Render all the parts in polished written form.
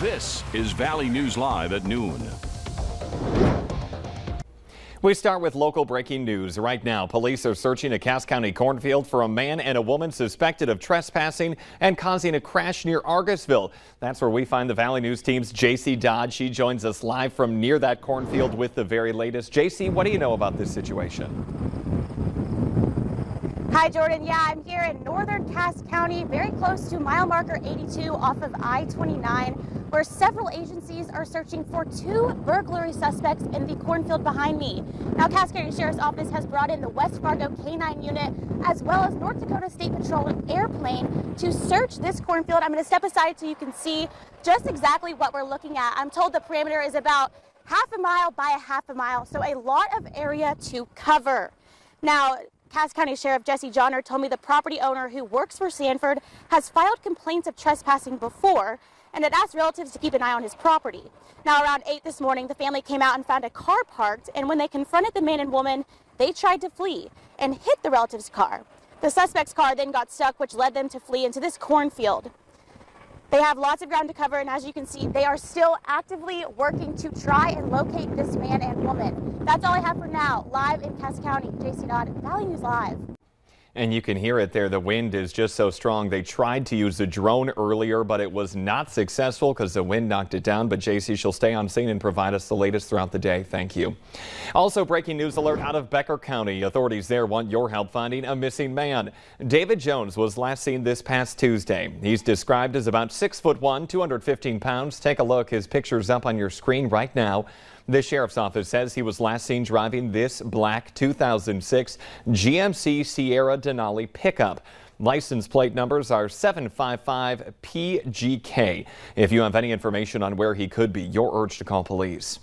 This is Valley News Live at noon. We start with local breaking news. Right now, police are searching a Cass County cornfield for a man and a woman suspected of trespassing and causing a crash near Argusville. That's where we find the Valley News team's JC Dodd. She joins us live from near that cornfield with the very latest. JC, what do you know about this situation? Hi, Jordan. Yeah, I'm here in northern Cass County, very close to mile marker 82 off of I-29, where several agencies are searching for two burglary suspects in the cornfield behind me. Now, Cass County Sheriff's Office has brought in the West Fargo K-9 unit as well as North Dakota State Patrol airplane to search this cornfield. I'm going to step aside so you can see just exactly what we're looking at. I'm told the parameter is about half a mile by a half a mile, so a lot of area to cover. Now, Cass County Sheriff Jesse Johnner told me the property owner, who works for Sanford, has filed complaints of trespassing before and had asked relatives to keep an eye on his property. Now, around 8 this morning, the family came out and found a car parked, and when they confronted the man and woman, they tried to flee and hit the relative's car. The suspect's car then got stuck, which led them to flee into this cornfield. They have lots of ground to cover, and as you can see, they are still actively working to try and locate this man and woman. That's all I have for now. Live in Cass County, JC Dodd, Valley News Live. And you can hear it there. The wind is just so strong. They tried to use a drone earlier, but it was not successful because the wind knocked it down. But JC, she'll stay on scene and provide us the latest throughout the day. Thank you. Also, breaking news alert out of Becker County. Authorities there want your help finding a missing man. David Jones was last seen this past Tuesday. He's described as about 6'1", 215 pounds. Take a look. His picture's up on your screen right now. The sheriff's office says he was last seen driving this black 2006 GMC Sierra Denali pickup. License plate numbers are 755 PGK. If you have any information on where he could be, you're urged to call police.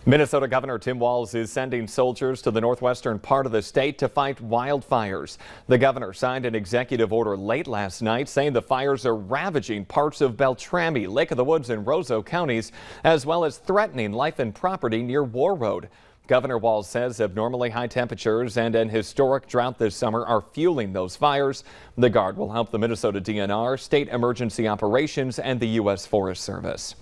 Minnesota Governor Tim Walz is sending soldiers to the northwestern part of the state to fight wildfires. The governor signed an executive order late last night saying the fires are ravaging parts of Beltrami, Lake of the Woods, and Roseau counties, as well as threatening life and property near War Road. Governor Walz says abnormally high temperatures and an historic drought this summer are fueling those fires. The Guard will help the Minnesota DNR, State Emergency Operations, and the U.S. Forest Service.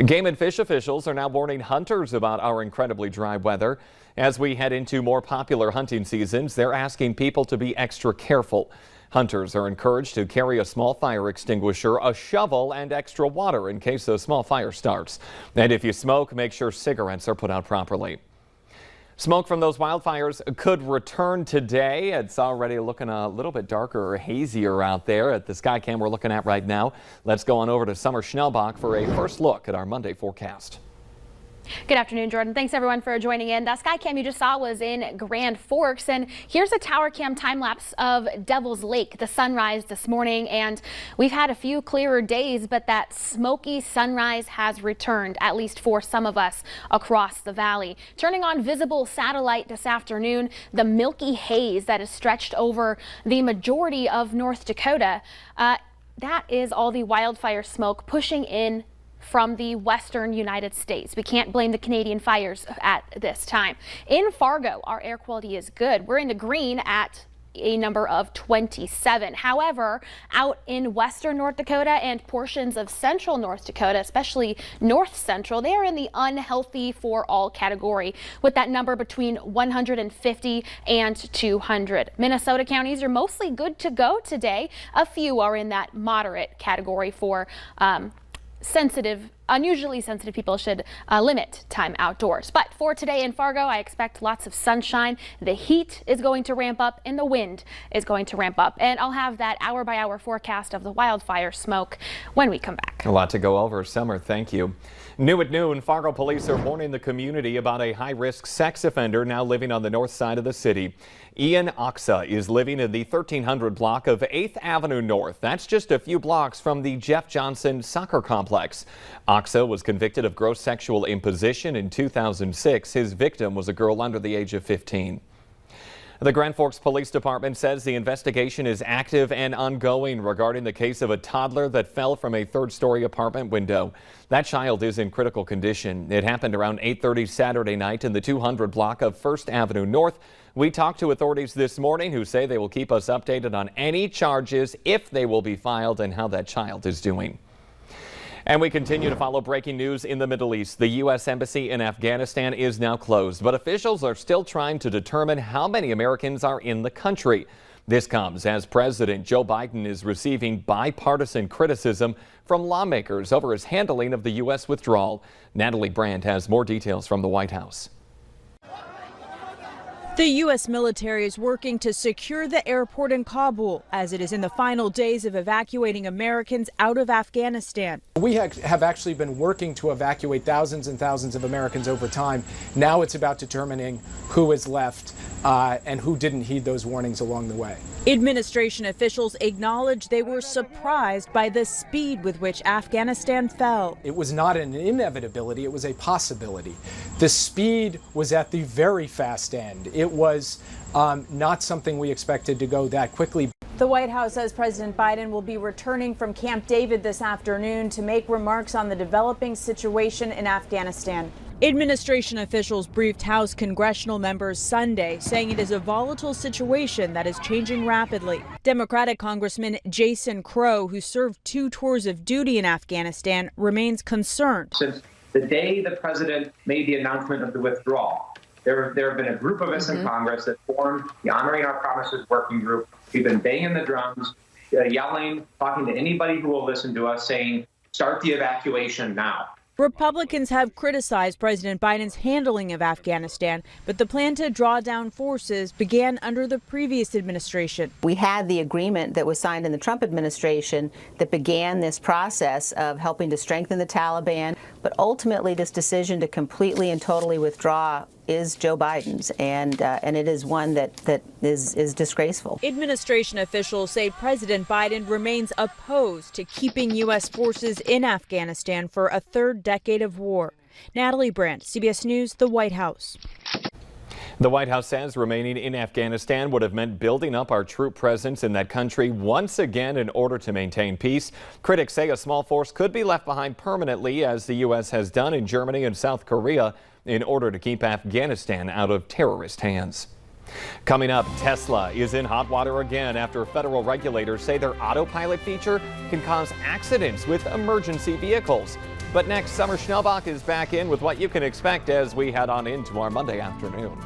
Game and fish officials are now warning hunters about our incredibly dry weather. As we head into more popular hunting seasons, they're asking people to be extra careful. Hunters are encouraged to carry a small fire extinguisher, a shovel, and extra water in case a small fire starts. And if you smoke, make sure cigarettes are put out properly. Smoke from those wildfires could return today. It's already looking a little bit darker or hazier out there at the sky cam we're looking at right now. Let's go on over to Summer Schnellbach for a first look at our Monday forecast. Good afternoon, Jordan. Thanks everyone for joining in. That sky cam you just saw was in Grand Forks, and here's a tower cam time lapse of Devil's Lake, the sunrise this morning. And we've had a few clearer days, but that smoky sunrise has returned, at least for some of us across the valley. Turning on visible satellite this afternoon, the milky haze that is stretched over the majority of North Dakota, that is all the wildfire smoke pushing in from the western United States. We can't blame the Canadian fires at this time. In Fargo, our air quality is good. We're in the green at a number of 27. However, out in western North Dakota and portions of central North Dakota, especially north central, they are in the unhealthy for all category, with that number between 150 and 200. Minnesota counties are mostly good to go today. A few are in that moderate category for unusually sensitive people should limit time outdoors. But for today in Fargo, I expect lots of sunshine. The heat is going to ramp up and the wind is going to ramp up. And I'll have that hour-by-hour forecast of the wildfire smoke when we come back. A lot to go over, Summer. Thank you. New at noon, Fargo police are warning the community about a high-risk sex offender now living on the north side of the city. Ian Oxa is living in the 1300 block of 8th Avenue North. That's just a few blocks from the Jeff Johnson soccer complex. Oxa was convicted of gross sexual imposition in 2006. His victim was a girl under the age of 15. The Grand Forks Police Department says the investigation is active and ongoing regarding the case of a toddler that fell from a third-story apartment window. That child is in critical condition. It happened around 8:30 Saturday night in the 200 block of 1st Avenue North. We talked to authorities this morning who say they will keep us updated on any charges, if they will be filed, and how that child is doing. And we continue to follow breaking news in the Middle East. The U.S. Embassy in Afghanistan is now closed, but officials are still trying to determine how many Americans are in the country. This comes as President Joe Biden is receiving bipartisan criticism from lawmakers over his handling of the U.S. withdrawal. Natalie Brandt has more details from the White House. The U.S. military is working to secure the airport in Kabul as it is in the final days of evacuating Americans out of Afghanistan. We have actually been working to evacuate thousands and thousands of Americans over time. Now it's about determining who is left and who didn't heed those warnings along the way. Administration officials acknowledge they were surprised by the speed with which Afghanistan fell. It was not an inevitability, it was a possibility. The speed was at the very fast end. It was not something we expected to go that quickly. The White House says President Biden will be returning from Camp David this afternoon to make remarks on the developing situation in Afghanistan. Administration officials briefed House congressional members Sunday, saying it is a volatile situation that is changing rapidly. Democratic Congressman Jason Crow, who served 2 tours of duty in Afghanistan, remains concerned. Since the day the president made the announcement of the withdrawal, there have been a group of us in Congress that formed the Honoring Our Promises working group. We've been banging the drums, yelling, talking to anybody who will listen to us, saying, start the evacuation now. Republicans have criticized President Biden's handling of Afghanistan, but the plan to draw down forces began under the previous administration. We had the agreement that was signed in the Trump administration that began this process of helping to strengthen the Taliban, but ultimately this decision to completely and totally withdraw is Joe Biden's, and it is one that is disgraceful. Administration officials say President Biden remains opposed to keeping U.S. forces in Afghanistan for a 3rd decade of war. Natalie Brandt, CBS News, the White House. The White House says remaining in Afghanistan would have meant building up our troop presence in that country once again in order to maintain peace. Critics say a small force could be left behind permanently, as the U.S. has done in Germany and South Korea, in order to keep Afghanistan out of terrorist hands. Coming up, Tesla is in hot water again after federal regulators say their autopilot feature can cause accidents with emergency vehicles. But next, Summer Schnellbach is back in with what you can expect as we head on into our Monday afternoon.